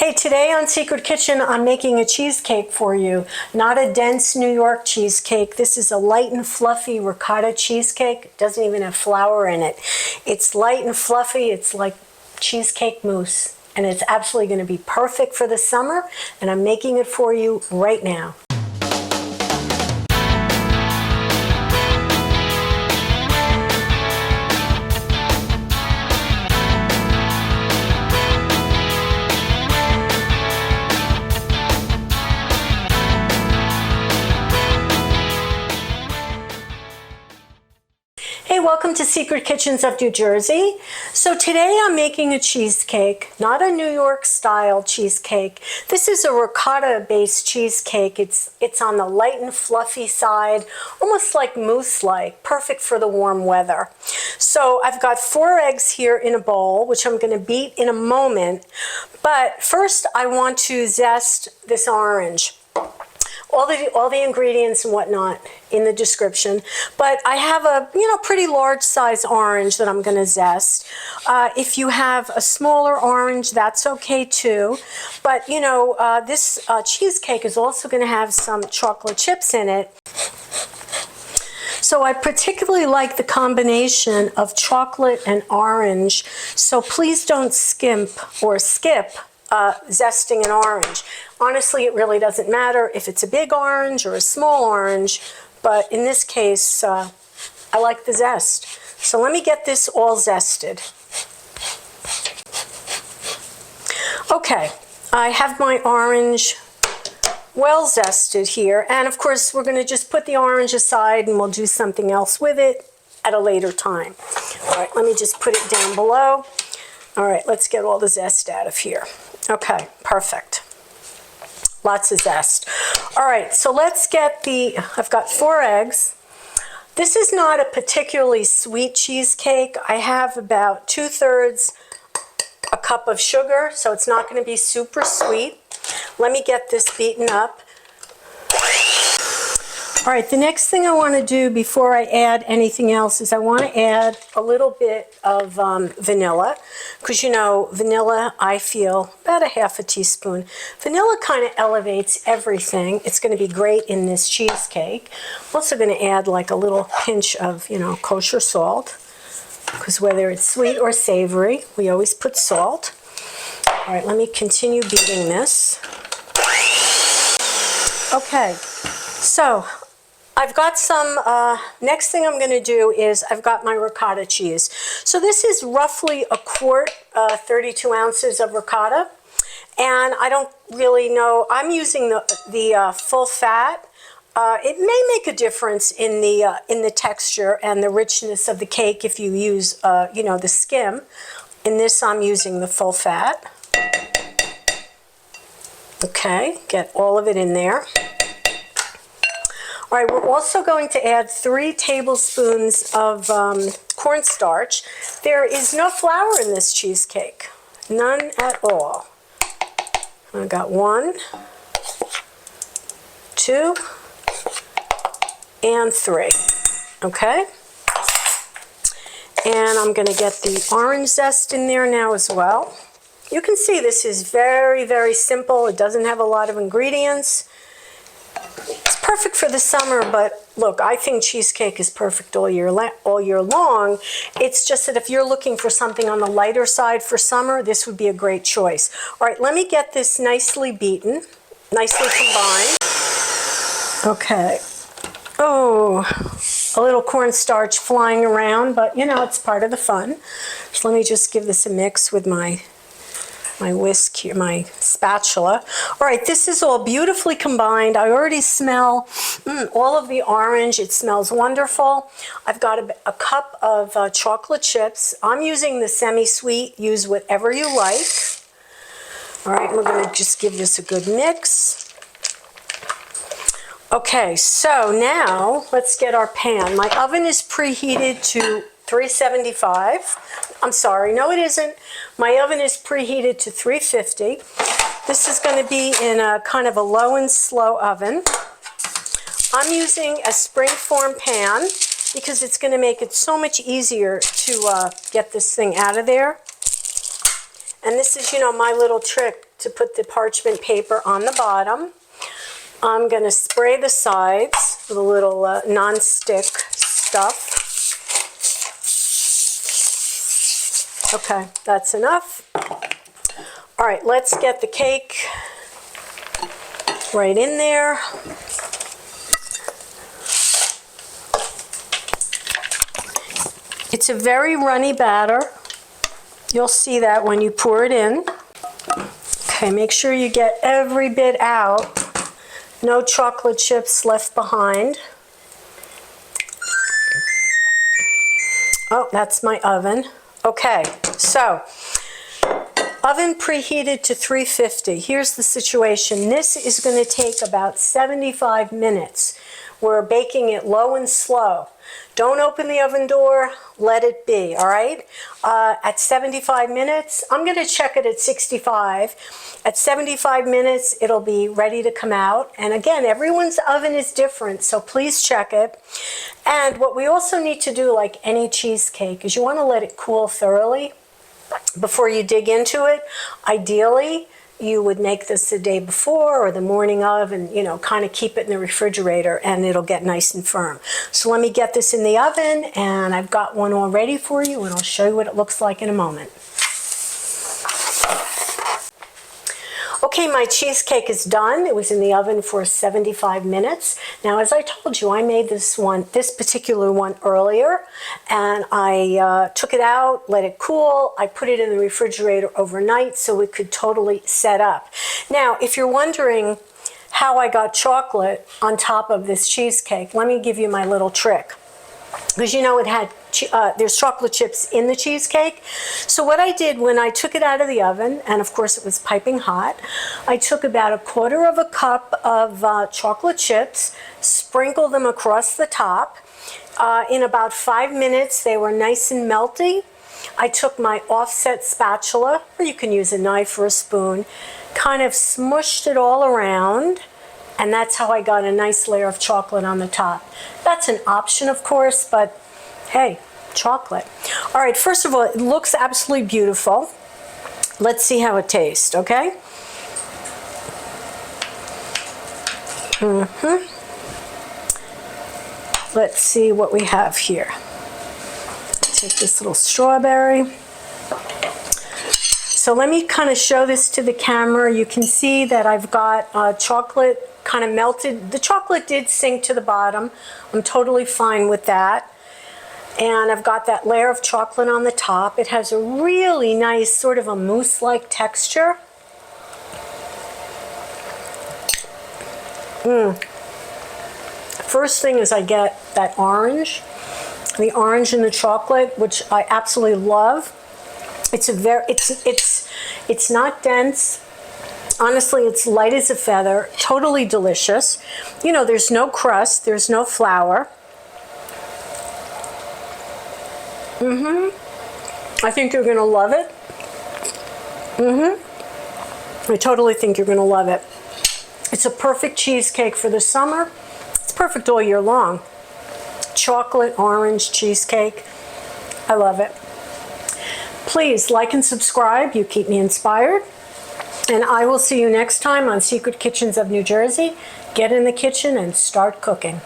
Hey, today on Secret Kitchen, I'm making a cheesecake for you. Not a dense New York cheesecake. This is a light and fluffy ricotta cheesecake. It doesn't even have flour in it. It's light and fluffy. It's like cheesecake mousse. And it's absolutely going to be perfect for the summer. And I'm making it for you right now. Hey, welcome to Secret Kitchens of New Jersey. So today I'm making a cheesecake, not a New York style cheesecake. This is a ricotta based cheesecake. It's on the light and fluffy side, almost like mousse-like, perfect for the warm weather. So I've got 4 eggs here in a bowl, which I'm going to beat in a moment. But first I want to zest this orange. All the ingredients and whatnot in the description, but I have a pretty large size orange that I'm going to zest. If you have a smaller orange, that's okay too. But this cheesecake is also going to have some chocolate chips in it. So I particularly like the combination of chocolate and orange. So please don't skimp or skip zesting an orange. Honestly, it really doesn't matter if it's a big orange or a small orange, but in this case, I like the zest. So let me get this all zested. Okay, I have my orange well zested here, and of course we're going to just put the orange aside and we'll do something else with it at a later time. All right, let me just put it down below. All right, let's get all the zest out of here. Okay, perfect. Lots of zest. All right, so let's get I've got 4 eggs. This is not a particularly sweet cheesecake. I have about 2/3 a cup of sugar, so it's not going to be super sweet. Let me get this beaten up. All right, the next thing I want to do before I add anything else is I want to add a little bit of vanilla, because vanilla, I feel about a ½ teaspoon. Vanilla kind of elevates everything. It's going to be great in this cheesecake. I'm also going to add like a little pinch of, kosher salt, because whether it's sweet or savory, we always put salt. All right, let me continue beating this. Okay, so I've got some, next thing I'm going to do is I've got my ricotta cheese. So this is roughly a quart, 32 ounces of ricotta. And I don't really know, I'm using the full fat. It may make a difference in the texture and the richness of the cake if you use, the skim. In this, I'm using the full fat. Okay, get all of it in there. All right, we're also going to add 3 tablespoons of cornstarch. There is no flour in this cheesecake, none at all. I got 1, 2, and 3, okay? And I'm gonna get the orange zest in there now as well. You can see this is very, very simple. It doesn't have a lot of ingredients. It's perfect for the summer, but look, I think cheesecake is perfect all year long. It's just that if you're looking for something on the lighter side for summer, this would be a great choice. All right, let me get this nicely beaten, nicely combined. Okay. Oh, a little cornstarch flying around, but it's part of the fun. So let me just give this a mix with my whisk here, my spatula. All right, this is all beautifully combined. I already smell all of the orange. It smells wonderful. I've got a cup of chocolate chips. I'm using the semi-sweet. Use whatever you like. All right, we're going to just give this a good mix. Okay, so now let's get our pan. My oven is preheated to 375. I'm sorry, no it isn't. My oven is preheated to 350. This is going to be in a kind of a low and slow oven. I'm using a springform pan because it's going to make it so much easier to get this thing out of there. And this is, my little trick to put the parchment paper on the bottom. I'm going to spray the sides with a little non-stick stuff. Okay, that's enough. All right, let's get the cake right in there. It's a very runny batter. You'll see that when you pour it in. Okay, make sure you get every bit out. No chocolate chips left behind. Oh, that's my oven. Okay, so oven preheated to 350. Here's the situation. This is going to take about 75 minutes. We're baking it low and slow. Don't open the oven door, let it be, all right? At 75 minutes, I'm going to check it at 65. At 75 minutes, it'll be ready to come out. And again, everyone's oven is different, so please check it. And what we also need to do, like any cheesecake, is you want to let it cool thoroughly before you dig into it. Ideally, you would make this the day before or the morning of, and kind of keep it in the refrigerator, and it'll get nice and firm. So let me get this in the oven, and I've got one all ready for you, and I'll show you what it looks like in a moment. Okay, my cheesecake is done. It was in the oven for 75 minutes. Now, as I told you, I made this particular one earlier, and I took it out, let it cool. I put it in the refrigerator overnight so it could totally set up. Now, if you're wondering how I got chocolate on top of this cheesecake, let me give you my little trick. Because it had there's chocolate chips in the cheesecake. So what I did when I took it out of the oven, and of course it was piping hot, I took about 1/4 cup of chocolate chips, sprinkled them across the top. In about 5 minutes, they were nice and melty. I took my offset spatula, or you can use a knife or a spoon, kind of smushed it all around. And that's how I got a nice layer of chocolate on the top. That's an option, of course, but hey, chocolate. All right, first of all, it looks absolutely beautiful. Let's see how it tastes, okay? Let's see what we have here. Take this little strawberry. So let me kind of show this to the camera. You can see that I've got chocolate kind of melted. The chocolate did sink to the bottom. I'm totally fine with that. And I've got that layer of chocolate on the top. It has a really nice sort of a mousse-like texture. First thing is I get that orange, the orange in the chocolate, which I absolutely love. It's not dense. Honestly, it's light as a feather, totally delicious. There's no crust, there's no flour. I think you're gonna love it. I totally think you're gonna love it. It's a perfect cheesecake for the summer. It's perfect all year long. Chocolate orange cheesecake. I love it. Please like and subscribe. You keep me inspired. And I will see you next time on Secret Kitchens of New Jersey. Get in the kitchen and start cooking.